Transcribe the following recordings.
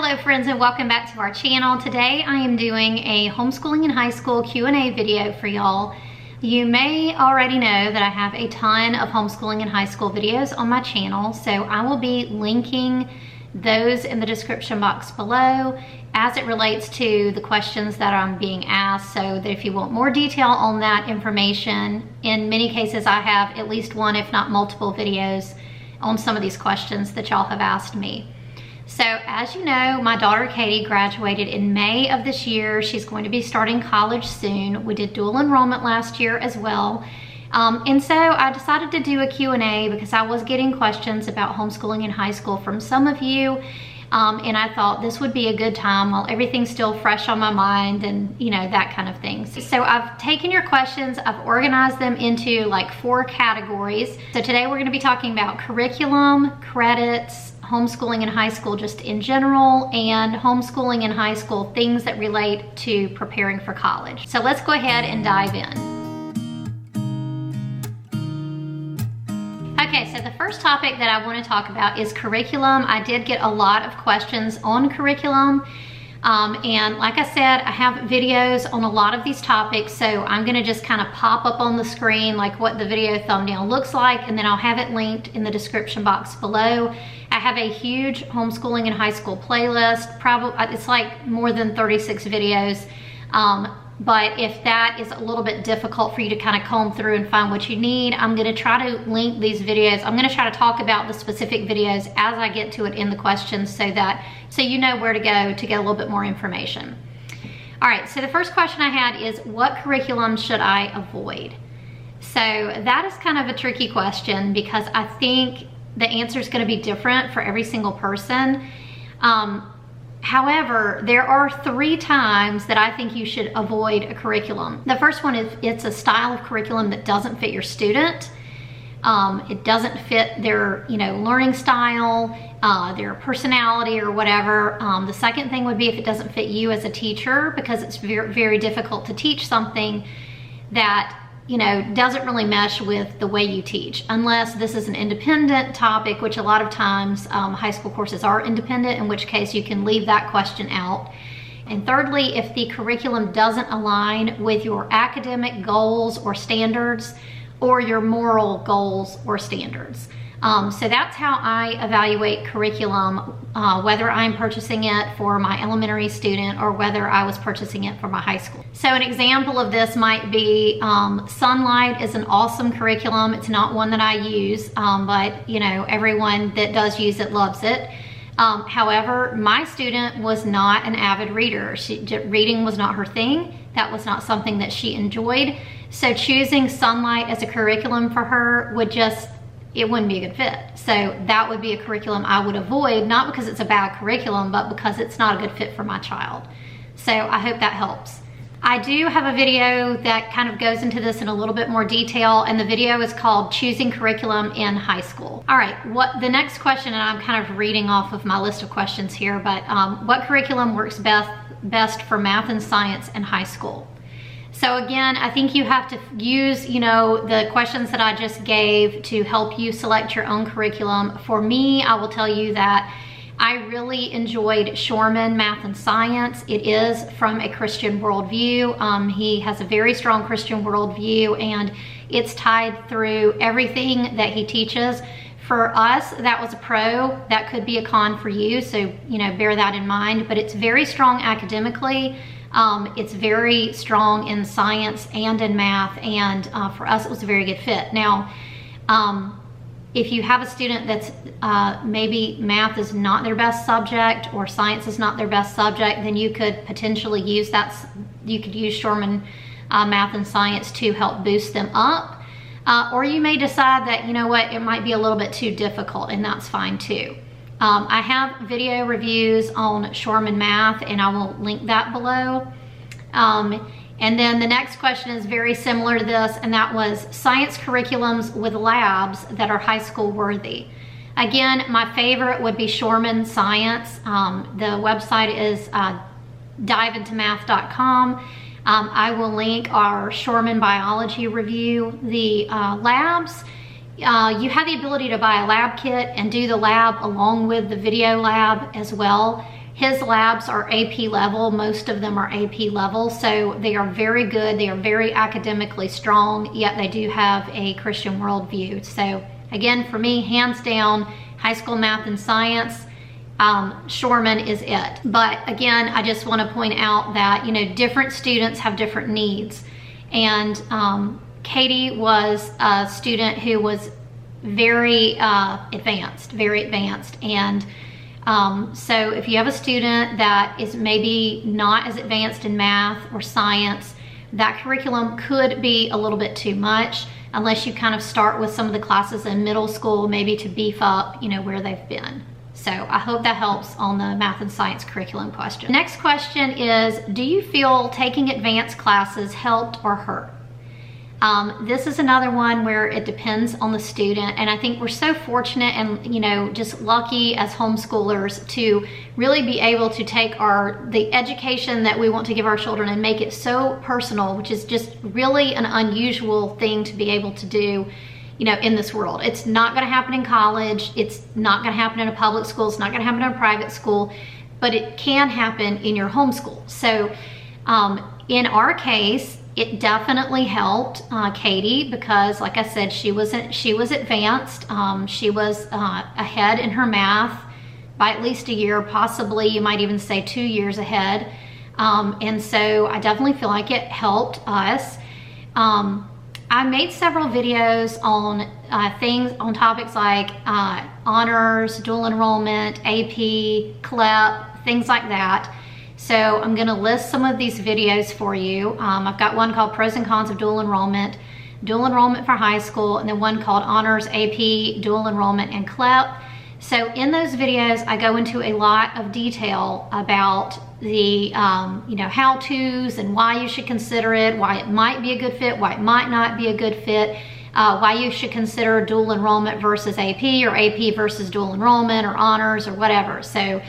Hello friends, and welcome back to our channel. Today I am doing a homeschooling in high school Q&A video for y'all. You may already know that I have a ton of homeschooling in high school videos on my channel, so I will be linking those in the description box below as it relates to the questions that I'm being asked, so that if you want more detail on that information, in many cases I have at least one if not multiple videos on some of these questions that y'all have asked me. So as you know, my daughter Katie graduated in May of this year. She's going to be starting college soon. We did dual enrollment last year as well. And so I decided to do a Q&A because I was getting questions about homeschooling in high school from some of you. And I thought this would be a good time while everything's still fresh on my mind and, you know, that kind of thing. So I've taken your questions, I've organized them into like 4 categories. So today we're going to be talking about curriculum, credits, homeschooling in high school just in general, and homeschooling in high school, things that relate to preparing for college. So let's go ahead and dive in. Okay, so the first topic that I want to talk about is curriculum. I did get a lot of questions on curriculum. And like I said, I have videos on a lot of these topics, so I'm gonna just kind of pop up on the screen like what the video thumbnail looks like, and then I'll have it linked in the description box below. I have a huge homeschooling in high school playlist. Probably it's like more than 36 videos. But if that is a little bit difficult for you to kind of comb through and find what you need, I'm gonna try to link these videos. I'm gonna try to talk about the specific videos as I get to it in the questions so you know where to go to get a little bit more information. All right, so the first question I had is, what curriculum should I avoid? So that is kind of a tricky question because I think the answer is gonna be different for every single person. However, there are 3 times that I think you should avoid a curriculum. The first one is it's a style of curriculum that doesn't fit your student. It doesn't fit their, learning style, their personality or whatever. The second thing would be if it doesn't fit you as a teacher, because it's very, very difficult to teach something that doesn't really mesh with the way you teach, unless this is an independent topic, which a lot of times high school courses are independent, in which case you can leave that question out. And thirdly, if the curriculum doesn't align with your academic goals or standards or your moral goals or standards. So that's how I evaluate curriculum, whether I'm purchasing it for my elementary student or whether I was purchasing it for my high school. So an example of this might be Sunlight is an awesome curriculum. It's not one that I use, but everyone that does use it loves it. However, my student was not an avid reader. Reading was not her thing. That was not something that she enjoyed. So choosing Sunlight as a curriculum for her it wouldn't be a good fit. So that would be a curriculum I would avoid, not because it's a bad curriculum, but because it's not a good fit for my child. So I hope that helps. I do have a video that kind of goes into this in a little bit more detail, and the video is called Choosing Curriculum in High School. All right, the next question, and I'm kind of reading off of my list of questions here, but what curriculum works best for math and science in high school? So again, I think you have to use, the questions that I just gave to help you select your own curriculum. For me, I will tell you that I really enjoyed Shorman Math and Science. It is from a Christian worldview. He has a very strong Christian worldview, and it's tied through everything that he teaches. For us, that was a pro. That could be a con for you, so bear that in mind. But it's very strong academically. It's very strong in science and in math, and for us it was a very good fit. Now, if you have a student that's maybe math is not their best subject or science is not their best subject, then you could potentially use you could use Shorman Math and Science to help boost them up. Or you may decide that, it might be a little bit too difficult, and that's fine too. I have video reviews on Shorman Math, and I will link that below. And then the next question is very similar to this, and that was science curriculums with labs that are high school worthy. Again, my favorite would be Shorman Science. The website is diveintomath.com. I will link our Shorman biology review. The labs, you have the ability to buy a lab kit and do the lab along with the video lab as well. His labs are AP level. Most of them are AP level, so they are very good. They are very academically strong, yet they do have a Christian worldview. So again, for me, hands down, high school math and science, Shoreman is it. But again, I just want to point out that, you know, different students have different needs. And Katie was a student who was very advanced. And so if you have a student that is maybe not as advanced in math or science, that curriculum could be a little bit too much, unless you kind of start with some of the classes in middle school, maybe to beef up, you know, where they've been. So I hope that helps on the math and science curriculum question. Next question is, do you feel taking advanced classes helped or hurt? This is another one where it depends on the student, and I think we're so fortunate and, you know, just lucky as homeschoolers to really be able to take the education that we want to give our children and make it so personal, which is just really an unusual thing to be able to do, you know, in this world. It's not going to happen in college. It's not going to happen in a public school. It's not going to happen in a private school, but it can happen in your homeschool. So in our case, it definitely helped Katie, because like I said, she was advanced. She was ahead in her math by at least a year, possibly you might even say 2 years ahead. And so I definitely feel like it helped us. I made several videos on topics like honors, dual enrollment, AP, CLEP, things like that. So I'm going to list some of these videos for you. I've got one called Pros and Cons of Dual Enrollment for high school, and then one called Honors, AP, Dual Enrollment, and CLEP. So in those videos, I go into a lot of detail about the you know, how-tos and why you should consider it, why it might be a good fit, why it might not be a good fit, why you should consider dual enrollment versus AP, or AP versus dual enrollment, or honors, or whatever. So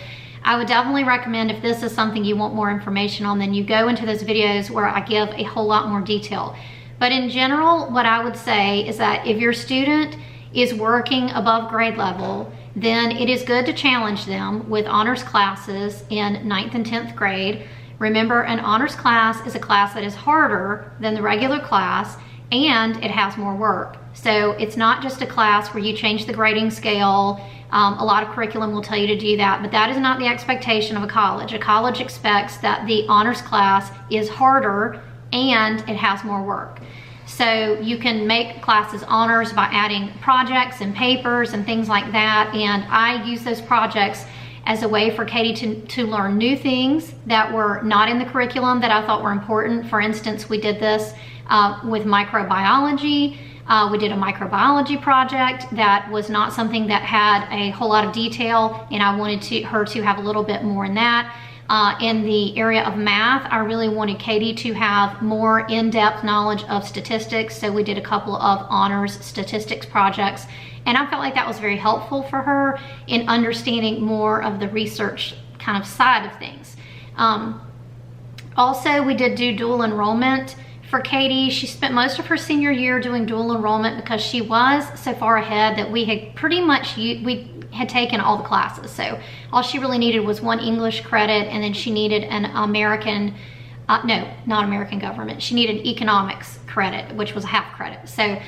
I would definitely recommend, if this is something you want more information on, then you go into those videos where I give a whole lot more detail. But in general, what I would say is that if your student is working above grade level, then it is good to challenge them with honors classes in 9th and 10th grade. Remember, an honors class is a class that is harder than the regular class, and it has more work. So it's not just a class where you change the grading scale. A lot of curriculum will tell you to do that, but that is not the expectation of a college. A college expects that the honors class is harder and it has more work. So you can make classes honors by adding projects and papers and things like that, and I use those projects as a way for Katie to learn new things that were not in the curriculum that I thought were important. For instance, we did this with microbiology. We did a microbiology project that was not something that had a whole lot of detail, and I wanted her to have a little bit more in that. In the area of math, I really wanted Katie to have more in-depth knowledge of statistics, so we did a couple of honors statistics projects, and I felt like that was very helpful for her in understanding more of the research kind of side of things. Also, we did do dual enrollment for Katie. She spent most of her senior year doing dual enrollment because she was so far ahead that we had pretty much, we had taken all the classes. So all she really needed was one English credit, and then she needed an American, no, not American government. She needed economics credit, which was a half credit. So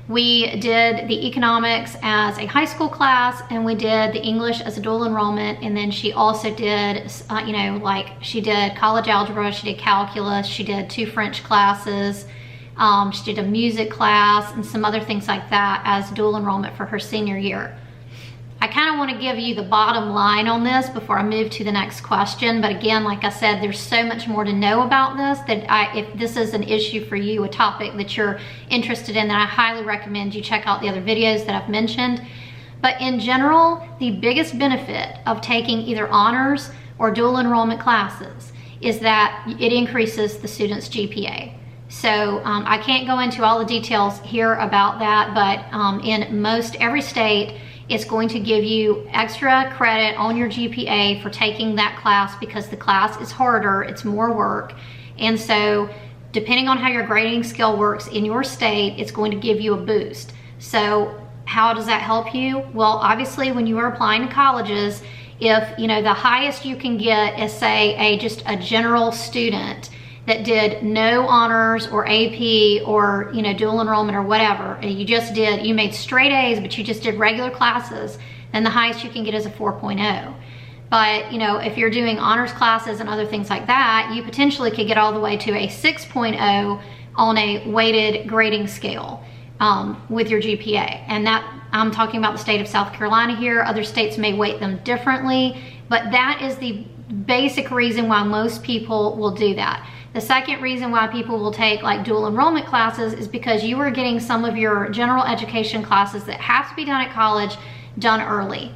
we did the economics as a high school class, and we did the English as a dual enrollment, and then she also did, you know, like she did college algebra, she did calculus, she did 2 French classes, she did a music class, and some other things like that as dual enrollment for her senior year. I kind of want to give you the bottom line on this before I move to the next question, but again, like I said, there's so much more to know about this that if this is an issue for you, a topic that you're interested in, then I highly recommend you check out the other videos that I've mentioned. But in general, the biggest benefit of taking either honors or dual enrollment classes is that it increases the student's GPA. So I can't go into all the details here about that, but in every state, it's going to give you extra credit on your GPA for taking that class because the class is harder, it's more work. And so depending on how your grading scale works in your state, it's going to give you a boost. So how does that help you? Well, obviously when you are applying to colleges, If, you know, the highest you can get is, say, just a general student that did no honors or AP or, you know, dual enrollment or whatever, and you made straight A's, but you just did regular classes, then the highest you can get is a 4.0. But, you know, if you're doing honors classes and other things like that, you potentially could get all the way to a 6.0 on a weighted grading scale with your GPA. And that, I'm talking about the state of South Carolina here. Other states may weight them differently, but that is the basic reason why most people will do that. The second reason why people will take like dual enrollment classes is because you are getting some of your general education classes that have to be done at college done early.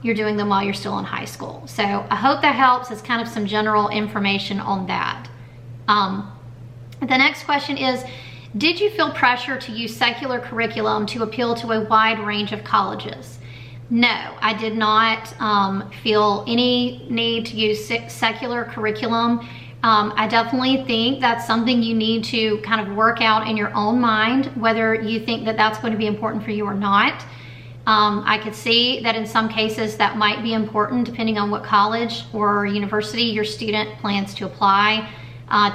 You're doing them while you're still in high school. So I hope that helps. It's kind of some general information on that. The next question is, did you feel pressure to use secular curriculum to appeal to a wide range of colleges? No, I did not feel any need to use secular curriculum. I definitely think that's something you need to kind of work out in your own mind, whether you think that that's going to be important for you or not. I could see that in some cases that might be important depending on what college or university your student plans to apply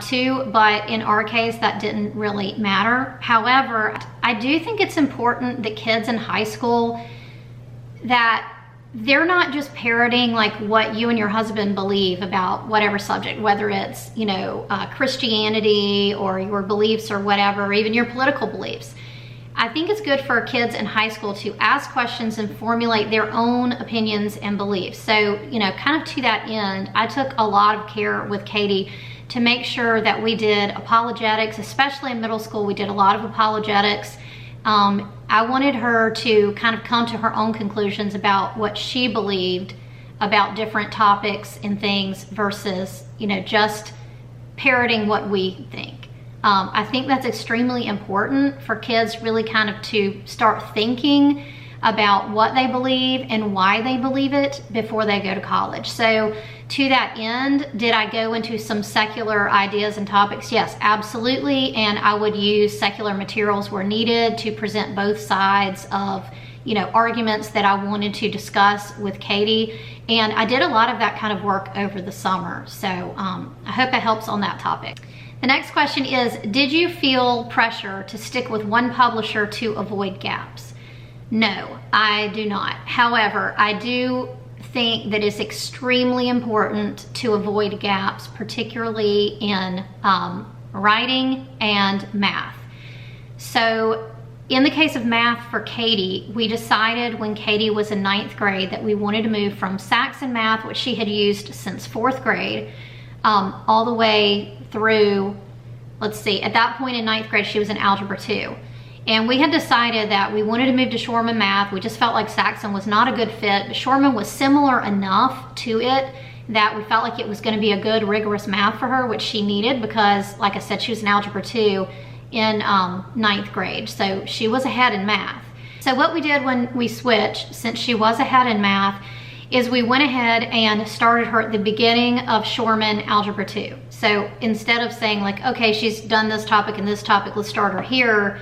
to, but in our case that didn't really matter. However, I do think it's important that kids in high school, that they're not just parroting like what you and your husband believe about whatever subject, whether it's, you know, Christianity or your beliefs or whatever, or even your political beliefs. I think it's good for kids in high school to ask questions and formulate their own opinions and beliefs. So, you know, kind of to that end, I took a lot of care with Katie to make sure that we did apologetics, especially in middle school. We did a lot of apologetics. I wanted her to kind of come to her own conclusions about what she believed about different topics and things versus, you know, just parroting what we think. I think that's extremely important for kids really kind of to start thinking about what they believe and why they believe it before they go to college. So to that end, did I go into some secular ideas and topics? Yes, absolutely. And I would use secular materials where needed to present both sides of, you know, arguments that I wanted to discuss with Katie. And I did a lot of that kind of work over the summer. So I hope that helps on that topic. The next question is, did you feel pressure to stick with one publisher to avoid gaps? No, I do not. However, I do think that it's extremely important to avoid gaps, particularly in writing and math. So in the case of math for Katie, we decided when Katie was in 9th grade that we wanted to move from Saxon math, which she had used since 4th grade, all the way through, let's see, at that point in 9th grade, she was in Algebra 2. And we had decided that we wanted to move to Shorman Math. We just felt like Saxon was not a good fit, but Shorman was similar enough to it that we felt like it was going to be a good rigorous math for her, which she needed because, like I said, she was in Algebra 2 in 9th grade. So she was ahead in math. So what we did when we switched, since she was ahead in math, is we went ahead and started her at the beginning of Shorman Algebra 2. So instead of saying like, okay, she's done this topic and this topic, let's start her here,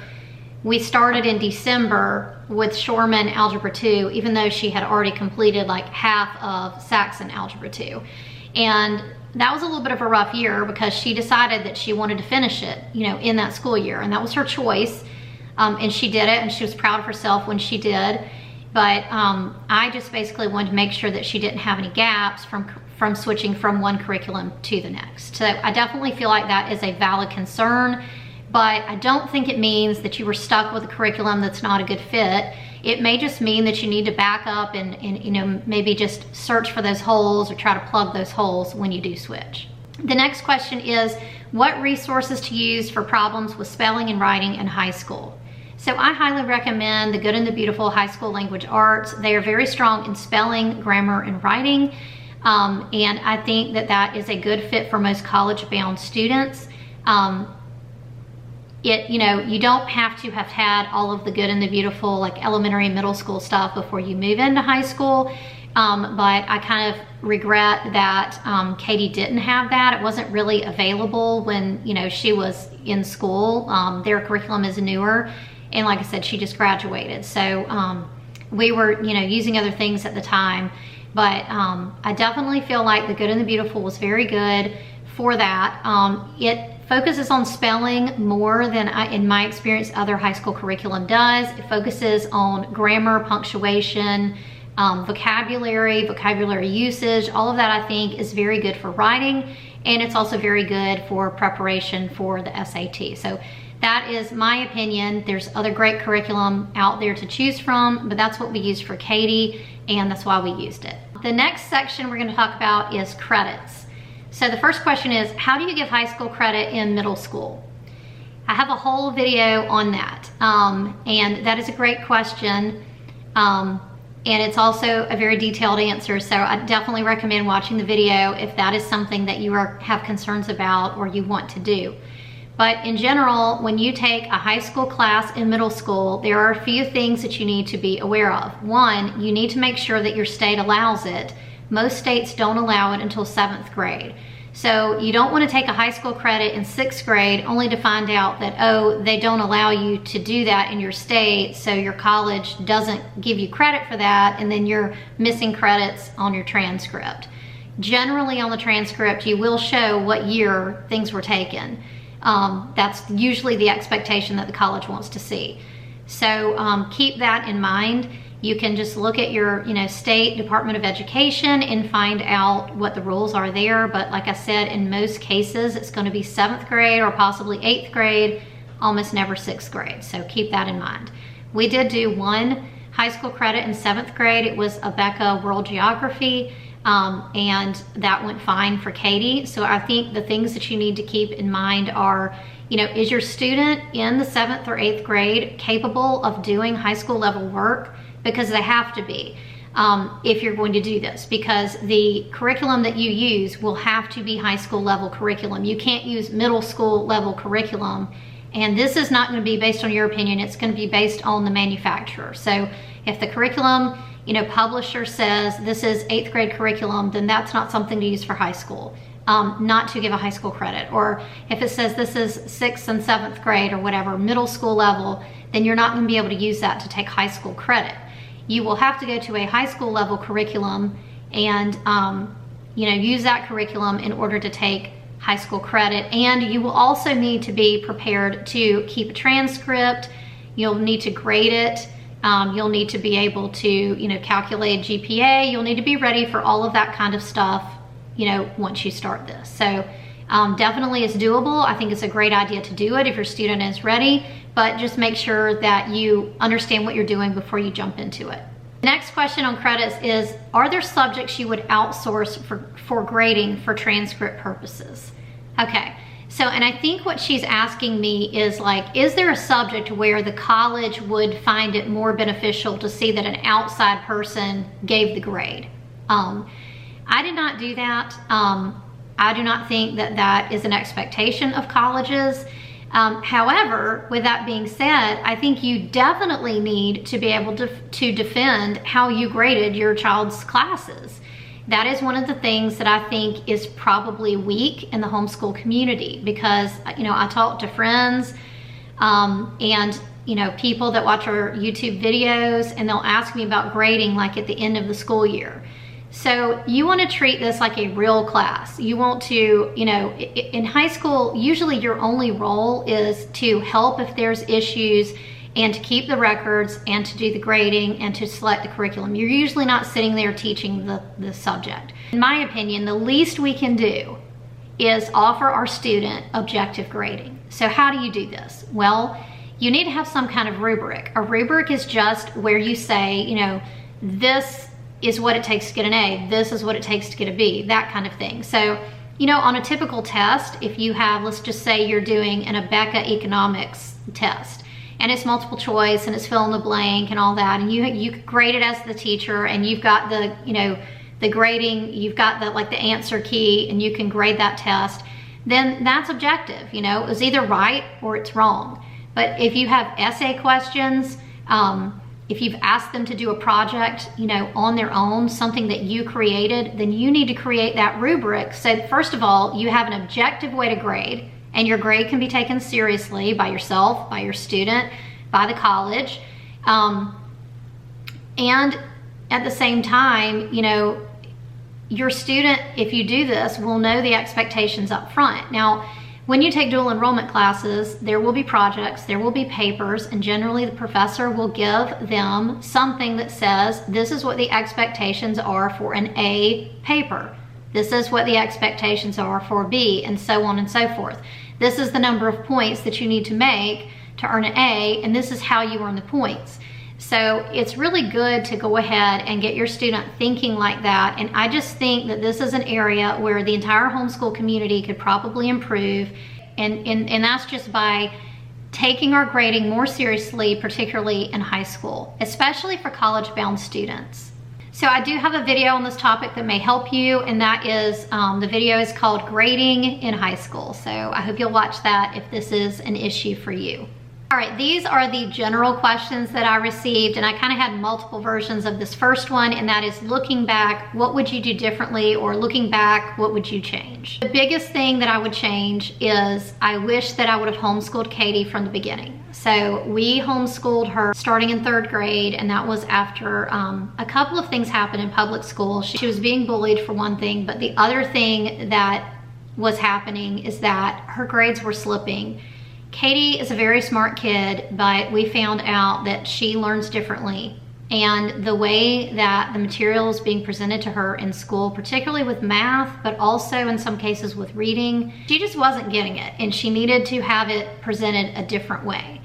we started in December with Shorman Algebra 2, even though she had already completed like half of Saxon Algebra 2. And that was a little bit of a rough year because she decided that she wanted to finish it, you know, in that school year. And that was her choice. And she did it, and she was proud of herself when she did. But I just basically wanted to make sure that she didn't have any gaps from switching from one curriculum to the next. So I definitely feel like that is a valid concern. But I don't think it means that you were stuck with a curriculum that's not a good fit. It may just mean that you need to back up and you know, maybe just search for those holes or try to plug those holes when you do switch. The next question is, what resources to use for problems with spelling and writing in high school? So I highly recommend The Good and the Beautiful High School Language Arts. They are very strong in spelling, grammar, and writing. And I think that that is a good fit for most college-bound students. You know, you don't have to have had all of the good and the beautiful like elementary and middle school stuff before you move into high school. But I kind of regret that Katie didn't have that. It wasn't really available when, you know, she was in school. Their curriculum is newer. And like I said, she just graduated. So we were, you know, using other things at the time. But I definitely feel like The Good and the Beautiful was very good for that. It focuses on spelling more than, in my experience, other high school curriculum does. It focuses on grammar, punctuation, vocabulary usage. All of that I think is very good for writing, and it's also very good for preparation for the SAT. So that is my opinion. There's other great curriculum out there to choose from, but that's what we used for Katie, and that's why we used it. The next section we're going to talk about is credits. So the first question is, how do you give high school credit in middle school? I have a whole video on that, and that is a great question, and it's also a very detailed answer, so I definitely recommend watching the video if that is something that you have concerns about or you want to do. But in general, when you take a high school class in middle school, there are a few things that you need to be aware of. One, you need to make sure that your state allows it. Most states don't allow it until 7th grade. So you don't want to take a high school credit in 6th grade only to find out that, oh, they don't allow you to do that in your state, so your college doesn't give you credit for that, and then you're missing credits on your transcript. Generally on the transcript, you will show what year things were taken. That's usually the expectation that the college wants to see. So keep that in mind. You can just look at your state Department of Education and find out what the rules are there. But like I said, in most cases, it's going to be 7th grade or possibly 8th grade, almost never 6th grade. So keep that in mind. We did do one high school credit in 7th grade. It was a Becca World Geography, and that went fine for Katie. So I think the things that you need to keep in mind are, is your student in the 7th or 8th grade capable of doing high school level work? Because they have to be if you're going to do this, because the curriculum that you use will have to be high school level curriculum. You can't use middle school level curriculum, and this is not going to be based on your opinion. It's going to be based on the manufacturer. So if the curriculum publisher says this is 8th grade curriculum, then that's not something to use for high school, not to give a high school credit. Or if it says this is 6th and 7th grade or whatever, middle school level, then you're not going to be able to use that to take high school credit. You will have to go to a high school level curriculum and use that curriculum in order to take high school credit. And you will also need to be prepared to keep a transcript. You'll need to grade it. You'll need to be able to calculate GPA. You'll need to be ready for all of that kind of stuff once you start this. So definitely it's doable. I think it's a great idea to do it if your student is ready, but just make sure that you understand what you're doing before you jump into it. The next question on credits is, are there subjects you would outsource for grading for transcript purposes? Okay, so, and I think what she's asking me is like, is there a subject where the college would find it more beneficial to see that an outside person gave the grade? I did not do that. I do not think that that is an expectation of colleges. However, with that being said, I think you definitely need to be able to defend how you graded your child's classes. That is one of the things that I think is probably weak in the homeschool community, because I talk to friends and people that watch our YouTube videos, and they'll ask me about grading like at the end of the school year. So you want to treat this like a real class. You want to, in high school, usually your only role is to help if there's issues and to keep the records and to do the grading and to select the curriculum. You're usually not sitting there teaching the subject. In my opinion, the least we can do is offer our student objective grading. So how do you do this? Well, you need to have some kind of rubric. A rubric is just where you say, this is what it takes to get an A, this is what it takes to get a B, that kind of thing. So, on a typical test, if you have, let's just say you're doing an Abeka economics test, and it's multiple choice and it's fill in the blank and all that, and you grade it as the teacher, and you've got the, the grading, you've got the answer key, and you can grade that test, then that's objective. It was either right or it's wrong. But if you have essay questions, if you've asked them to do a project, on their own, something that you created, then you need to create that rubric. So first of all, you have an objective way to grade, and your grade can be taken seriously by yourself, by your student, by the college. And at the same time, your student, if you do this, will know the expectations up front. Now, when you take dual enrollment classes, there will be projects, there will be papers, and generally the professor will give them something that says, this is what the expectations are for an A paper. This is what the expectations are for B, and so on and so forth. This is the number of points that you need to make to earn an A, and this is how you earn the points. So it's really good to go ahead and get your student thinking like that. And I just think that this is an area where the entire homeschool community could probably improve. And that's just by taking our grading more seriously, particularly in high school, especially for college-bound students. So I do have a video on this topic that may help you, and that is, the video is called Grading in High School. So I hope you'll watch that if this is an issue for you. All right, these are the general questions that I received, and I kind of had multiple versions of this first one, and that is, looking back, what would you do differently? Or looking back, what would you change? The biggest thing that I would change is I wish that I would have homeschooled Katie from the beginning. So we homeschooled her starting in 3rd grade, and that was after a couple of things happened in public school. She was being bullied for one thing, but the other thing that was happening is that her grades were slipping. Katie is a very smart kid, but we found out that she learns differently. And the way that the material is being presented to her in school, particularly with math, but also in some cases with reading, she just wasn't getting it, and she needed to have it presented a different way.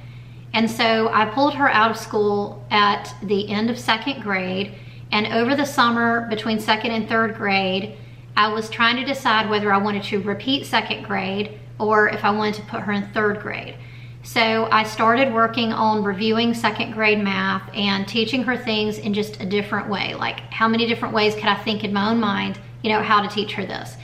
And so I pulled her out of school at the end of 2nd grade, and over the summer between 2nd and 3rd grade, I was trying to decide whether I wanted to repeat 2nd grade or if I wanted to put her in 3rd grade. So I started working on reviewing 2nd grade math and teaching her things in just a different way. Like, how many different ways could I think in my own mind, how to teach her this?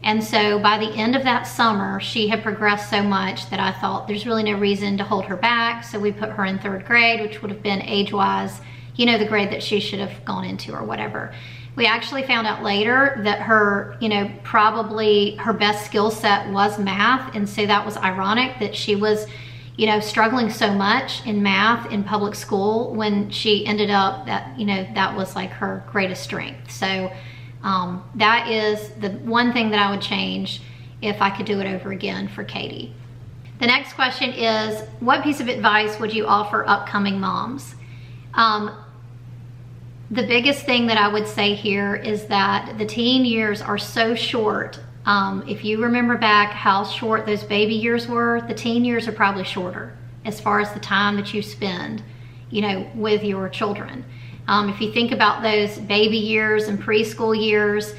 And so by the end of that summer, she had progressed so much that I thought there's really no reason to hold her back. So we put her in 3rd grade, which would have been age-wise, the grade that she should have gone into or whatever. We actually found out later that her, probably her best skill set was math. And so that was ironic that she was, struggling so much in math in public school when she ended up that, that was like her greatest strength. So that is the one thing that I would change if I could do it over again for Katie. The next question is, what piece of advice would you offer upcoming moms? The biggest thing that I would say here is that the teen years are so short. If you remember back how short those baby years were, the teen years are probably shorter as far as the time that you spend, with your children. If you think about those baby years and preschool years,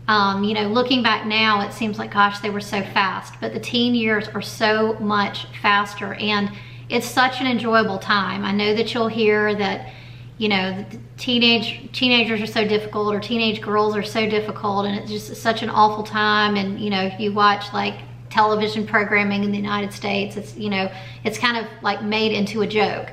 looking back now, it seems like, gosh, they were so fast, but the teen years are so much faster, and it's such an enjoyable time. I know that you'll hear that, the teenagers are so difficult, or teenage girls are so difficult, and it's just such an awful time. And, if you watch like television programming in the United States, it's, it's kind of like made into a joke.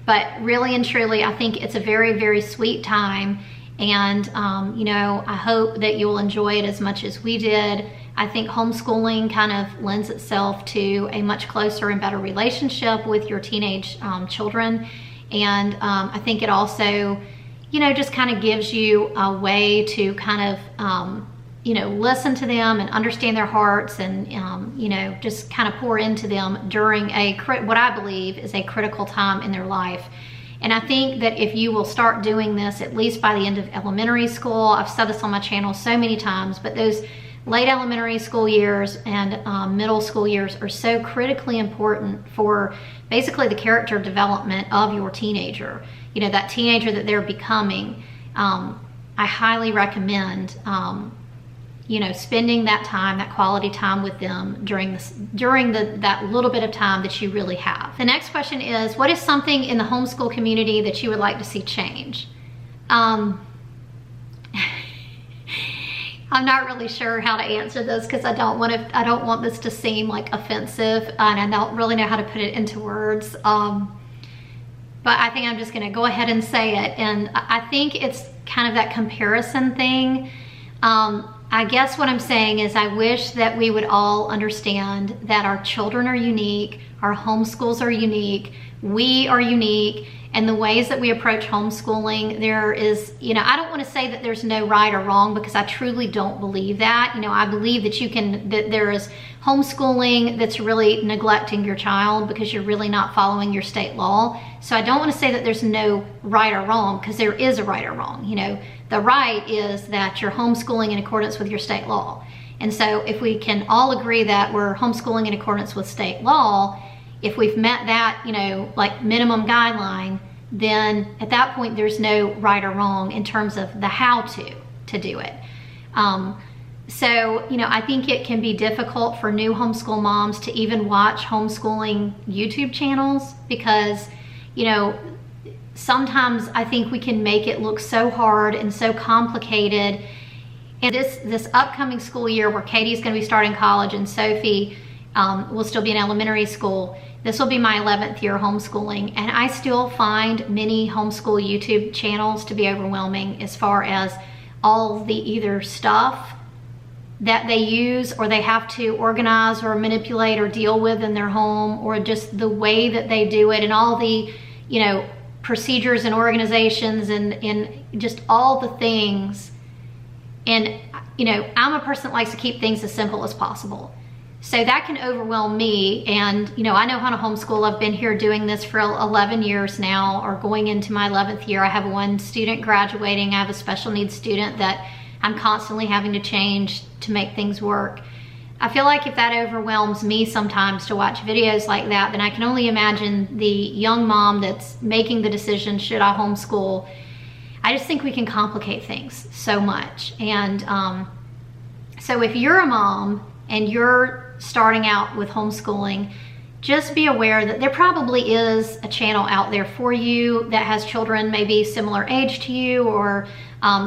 But really and truly, I think it's a very, very sweet time. And, I hope that you'll enjoy it as much as we did. I think homeschooling kind of lends itself to a much closer and better relationship with your teenage children. And I think it also, just kind of gives you a way to kind of, listen to them and understand their hearts, and, just kind of pour into them during what I believe is a critical time in their life. And I think that if you will start doing this, at least by the end of elementary school, I've said this on my channel so many times, but those late elementary school years and middle school years are so critically important for basically the character development of your teenager. That teenager that they're becoming. I highly recommend, spending that time, that quality time with them during that little bit of time that you really have. The next question is, what is something in the homeschool community that you would like to see change? I'm not really sure how to answer this because I don't want this to seem like offensive, and I don't really know how to put it into words. But I think I'm just gonna go ahead and say it. And I think it's kind of that comparison thing. I guess what I'm saying is I wish that we would all understand that our children are unique, our homeschools are unique, we are unique, and the ways that we approach homeschooling, there is, I don't want to say that there's no right or wrong, because I truly don't believe that. I believe that there is homeschooling that's really neglecting your child because you're really not following your state law. So I don't want to say that there's no right or wrong, because there is a right or wrong. The right is that you're homeschooling in accordance with your state law. And so if we can all agree that we're homeschooling in accordance with state law, if we've met that, like minimum guideline, then at that point there's no right or wrong in terms of the how to do it. So, I think it can be difficult for new homeschool moms to even watch homeschooling YouTube channels, because, sometimes I think we can make it look so hard and so complicated. And this upcoming school year, where Katie's going to be starting college and Sophie will still be in elementary school, this will be my 11th year homeschooling, and I still find many homeschool YouTube channels to be overwhelming as far as all the either stuff that they use or they have to organize or manipulate or deal with in their home, or just the way that they do it, and all the, procedures and organizations and just all the things. And, I'm a person that likes to keep things as simple as possible. So that can overwhelm me. And, I know how to homeschool. I've been here doing this for 11 years now, or going into my 11th year. I have one student graduating. I have a special needs student that I'm constantly having to change to make things work. I feel like if that overwhelms me sometimes to watch videos like that, then I can only imagine the young mom that's making the decision, should I homeschool? I just think we can complicate things so much. And so if you're a mom and you're starting out with homeschooling, just be aware that there probably is a channel out there for you that has children maybe similar age to you, or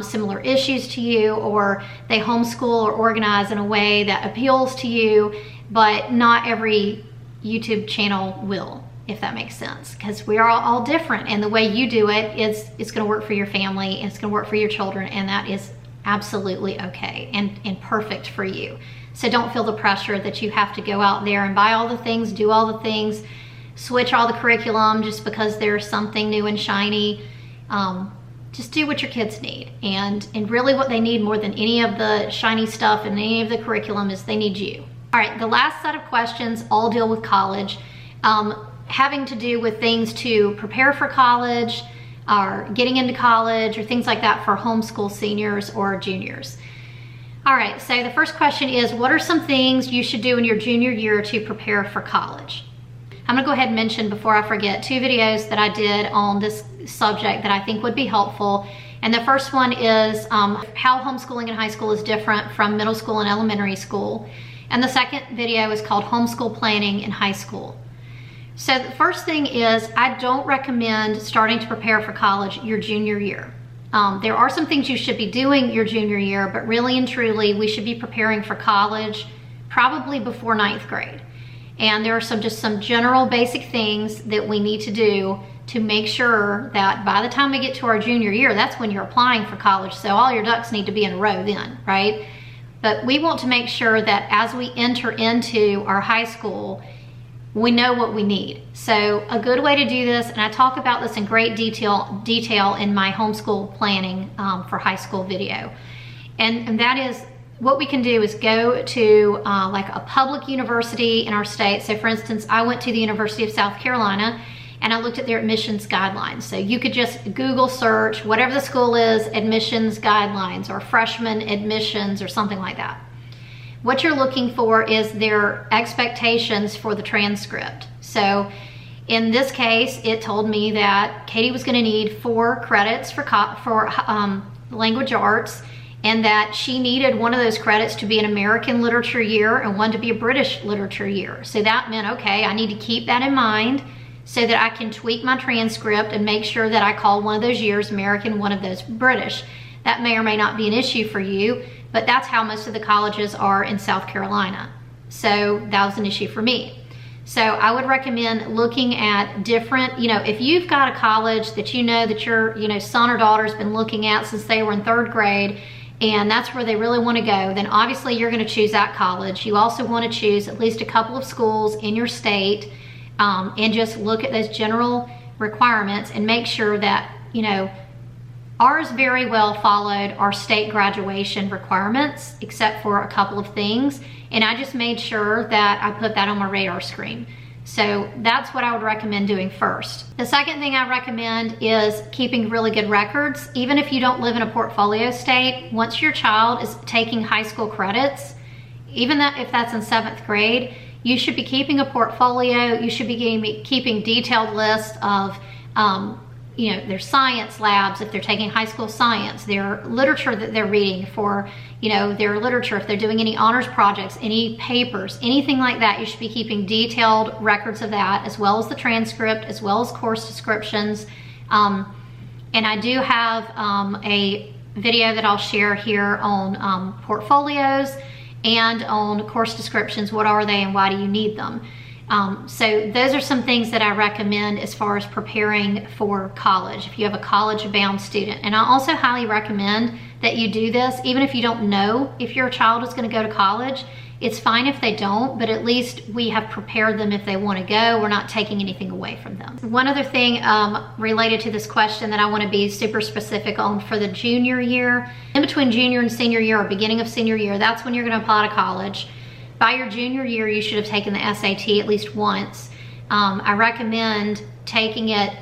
similar issues to you, or they homeschool or organize in a way that appeals to you, but not every YouTube channel will, if that makes sense, because we are all different, and the way you do it is, it's going to work for your family, and it's going to work for your children, and that is absolutely okay and perfect for you. So don't feel the pressure that you have to go out there and buy all the things, do all the things, switch all the curriculum just because there's something new and shiny. Just do what your kids need. And really what they need more than any of the shiny stuff and any of the curriculum is they need you. All right, the last set of questions all deal with college, having to do with things to prepare for college, or getting into college, or things like that for homeschool seniors or juniors. All right, so the first question is, what are some things you should do in your junior year to prepare for college? I'm gonna go ahead and mention, before I forget, 2 videos that I did on this subject that I think would be helpful. And the first one is how homeschooling in high school is different from middle school and elementary school. And the second video is called Homeschool Planning in High School. So the first thing is, I don't recommend starting to prepare for college your junior year. There are some things you should be doing your junior year, but really and truly, we should be preparing for college probably before 9th grade. And there are just some general basic things that we need to do to make sure that by the time we get to our junior year, that's when you're applying for college. So all your ducks need to be in a row then, right? But we want to make sure that as we enter into our high school, we know what we need. So a good way to do this, and I talk about this in great detail in my homeschool planning for high school video, and that is, what we can do is go to like a public university in our state. So for instance, I went to the University of South Carolina, and I looked at their admissions guidelines. So you could just Google search whatever the school is, admissions guidelines, or freshman admissions, or something like that. What you're looking for is their expectations for the transcript. So in this case, it told me that Katie was going to need 4 credits for language arts, and that she needed one of those credits to be an American literature year and one to be a British literature year. So that meant, okay, I need to keep that in mind so that I can tweak my transcript and make sure that I call one of those years American, one of those British. That may or may not be an issue for you, but that's how most of the colleges are in South Carolina. So that was an issue for me. So I would recommend looking at different, if you've got a college that that your son or daughter's been looking at since they were in 3rd grade, and that's where they really want to go, then obviously you're going to choose that college. You also want to choose at least a couple of schools in your state, and just look at those general requirements and make sure that, you know, ours very well followed our state graduation requirements, except for a couple of things. And I just made sure that I put that on my radar screen. So that's what I would recommend doing first. The second thing I recommend is keeping really good records. Even if you don't live in a portfolio state, once your child is taking high school credits, even if that's in 7th grade, you should be keeping a portfolio. You should be keeping detailed lists of you know, their science labs, if they're taking high school science, their literature that they're reading for, you know, their literature, if they're doing any honors projects, any papers, anything like that. You should be keeping detailed records of that, as well as the transcript, as well as course descriptions. And I do have a video that I'll share here on portfolios and on course descriptions. What are they and why do you need them? So those are some things that I recommend as far as preparing for college, if you have a college-bound student. And I also highly recommend that you do this even if you don't know if your child is going to go to college. It's fine if they don't, but at least we have prepared them if they want to go. We're not taking anything away from them. One other thing related to this question that I want to be super specific on for the junior year, in between junior and senior year, or beginning of senior year, that's when you're going to apply to college. By your junior year, you should have taken the SAT at least once. I recommend taking it,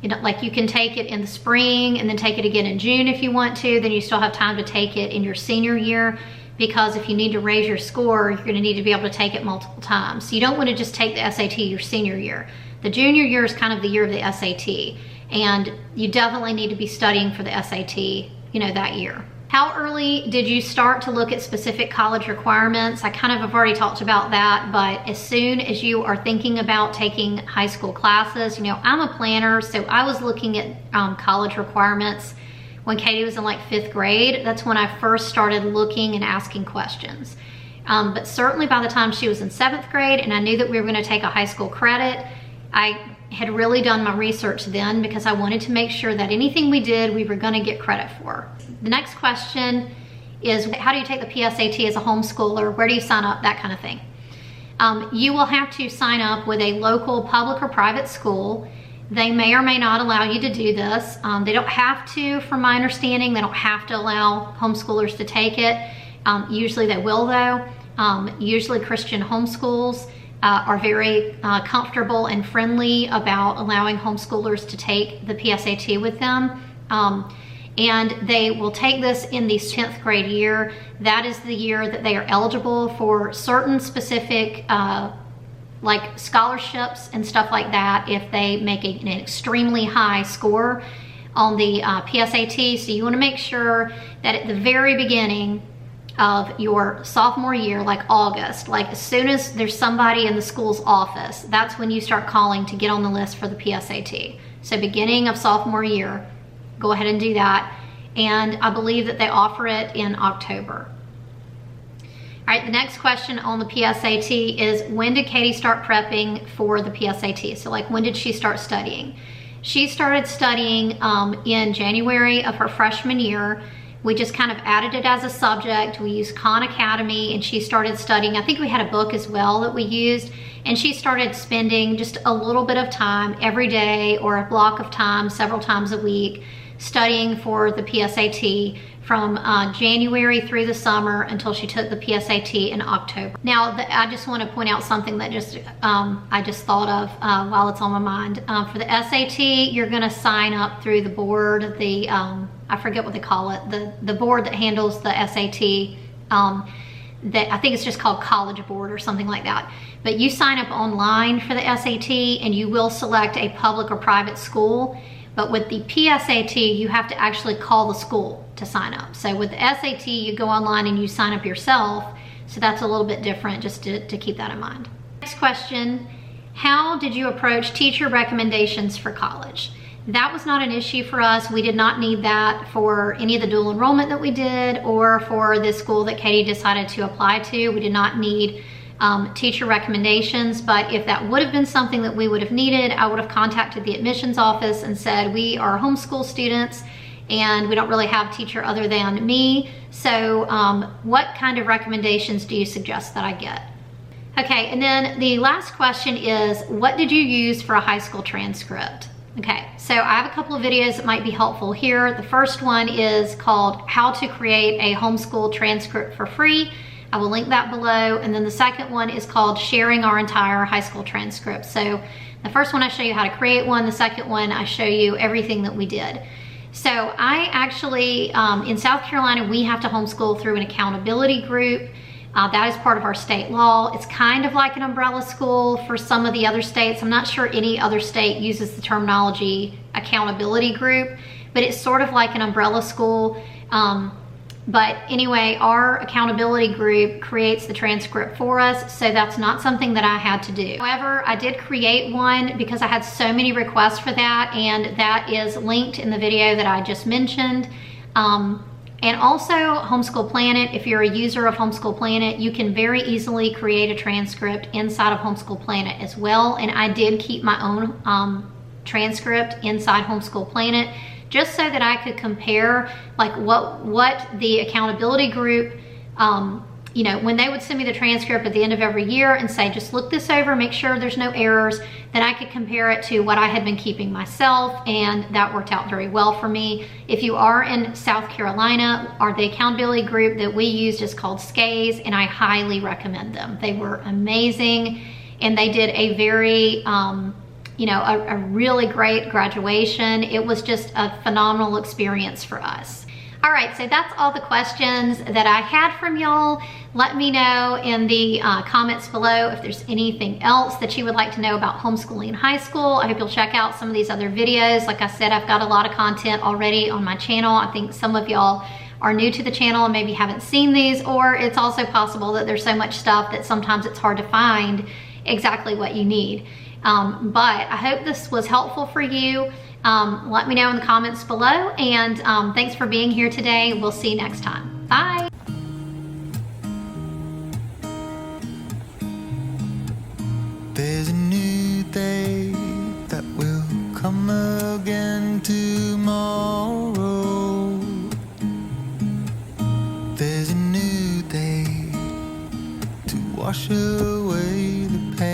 you know, like you can take it in the spring and then take it again in June if you want to. Then you still have time to take it in your senior year, because if you need to raise your score, you're going to need to be able to take it multiple times. So you don't want to just take the SAT your senior year. The junior year is kind of the year of the SAT, and you definitely need to be studying for the SAT, you know, that year. How early did you start to look at specific college requirements? I kind of have already talked about that, but as soon as you are thinking about taking high school classes, you know, I'm a planner, so I was looking at college requirements when Katie was in like 5th grade. That's when I first started looking and asking questions. But certainly by the time she was in 7th grade and I knew that we were going to take a high school credit, I had really done my research then, because I wanted to make sure that anything we did, we were going to get credit for. The next question is, how do you take the PSAT as a homeschooler? Where do you sign up? That kind of thing. You will have to sign up with a local public or private school. They may or may not allow you to do this. They don't have to, from my understanding. They don't have to allow homeschoolers to take it. Usually they will though. Usually Christian homeschools are very comfortable and friendly about allowing homeschoolers to take the PSAT with them. And they will take this in the 10th grade year. That is the year that they are eligible for certain specific like scholarships and stuff like that if they make an extremely high score on the PSAT. So you want to make sure that at the very beginning of your sophomore year, like August, like as soon as there's somebody in the school's office, that's when you start calling to get on the list for the PSAT. So beginning of sophomore year, go ahead and do that. And I believe that they offer it in October. All right, the next question on the PSAT is, when did Katie start prepping for the PSAT? So like, when did she start studying? She started studying in January of her freshman year. We just kind of added it as a subject. We used Khan Academy, and she started studying. I think we had a book as well that we used, and she started spending just a little bit of time every day, or a block of time several times a week, studying for the PSAT from January through the summer until she took the PSAT in October. Now, I just want to point out something that I just thought of while it's on my mind. For the SAT, you're going to sign up through the board, I forget what they call it, the board that handles the SAT. That I think it's just called College Board or something like that. But you sign up online for the SAT, and you will select a public or private school. But with the PSAT, you have to actually call the school to sign up. So with the SAT, you go online and you sign up yourself. So that's a little bit different, just to keep that in mind. Next question, how did you approach teacher recommendations for college? That was not an issue for us. We did not need that for any of the dual enrollment that we did, or for the school that Katie decided to apply to. We did not need teacher recommendations, but if that would have been something that we would have needed, I would have contacted the admissions office and said, we are homeschool students and we don't really have a teacher other than me. So what kind of recommendations do you suggest that I get? Okay, and then the last question is, what did you use for a high school transcript? Okay, so I have a couple of videos that might be helpful here. The first one is called How to Create a Homeschool Transcript for Free. I will link that below. And then the second one is called Sharing Our Entire High School Transcript. So the first one I show you how to create one. The second one I show you everything that we did. So I actually, in South Carolina, we have to homeschool through an accountability group. That is part of our state law. It's kind of like an umbrella school for some of the other states. I'm not sure any other state uses the terminology accountability group, but it's sort of like an umbrella school. But anyway, our accountability group creates the transcript for us, so that's not something that I had to do. However, I did create one because I had so many requests for that, and that is linked in the video that I just mentioned. And also Homeschool Planet, if you're a user of Homeschool Planet, you can very easily create a transcript inside of Homeschool Planet as well. And I did keep my own transcript inside Homeschool Planet, just so that I could compare like what the accountability group, you know, when they would send me the transcript at the end of every year and say, just look this over, make sure there's no errors, then I could compare it to what I had been keeping myself, and that worked out very well for me. If you are in South Carolina, the accountability group that we used is called SCAYS, and I highly recommend them. They were amazing, and they did a very, you know, a really great graduation. It was just a phenomenal experience for us. All right, so that's all the questions that I had from y'all. Let me know in the comments below if there's anything else that you would like to know about homeschooling in high school. I hope you'll check out some of these other videos. Like I said, I've got a lot of content already on my channel. I think some of y'all are new to the channel and maybe haven't seen these, or it's also possible that there's so much stuff that sometimes it's hard to find exactly what you need. But I hope this was helpful for you. Let me know in the comments below, and thanks for being here today. We'll see you next time. Bye. There's a new day that will come again tomorrow. There's a new day to wash away